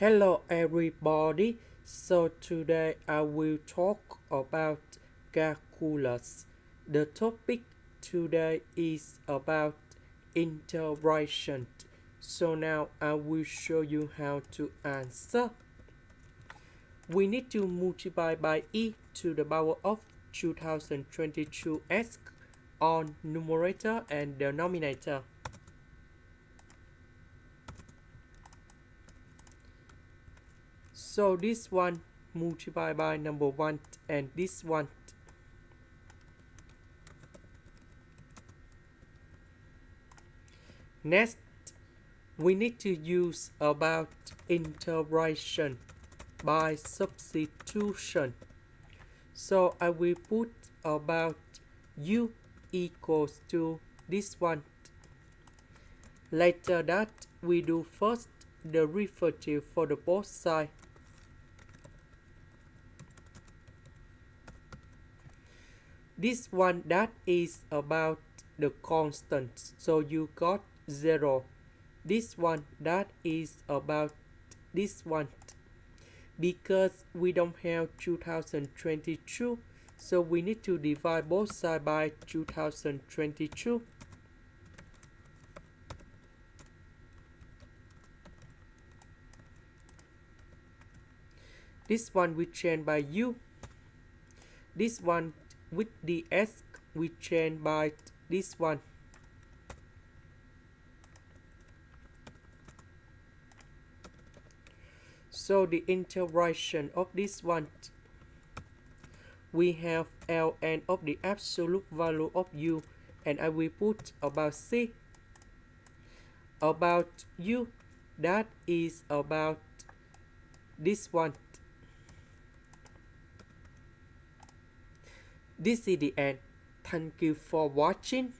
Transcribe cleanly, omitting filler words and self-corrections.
Hello everybody. So today I will talk about calculus. The topic today is about integration. So now I will show you how to answer. We need to multiply by e to the power of 2022x on numerator and denominator. So this one multiply by number 1 and this one. Next, we need to use about integration by substitution. So I will put about u equals to this one. Later that we do first the derivative for the both sides. This one that is about the constant, so you got 0. This one that is about this one. Because we don't have 2022, so we need to divide both sides by 2022. This one we change by u. This one with the s we change by this one. So the integration of this one, we have ln of the absolute value of u, and I will put about c. About u, that is about this one. This is the end. Thank you for watching.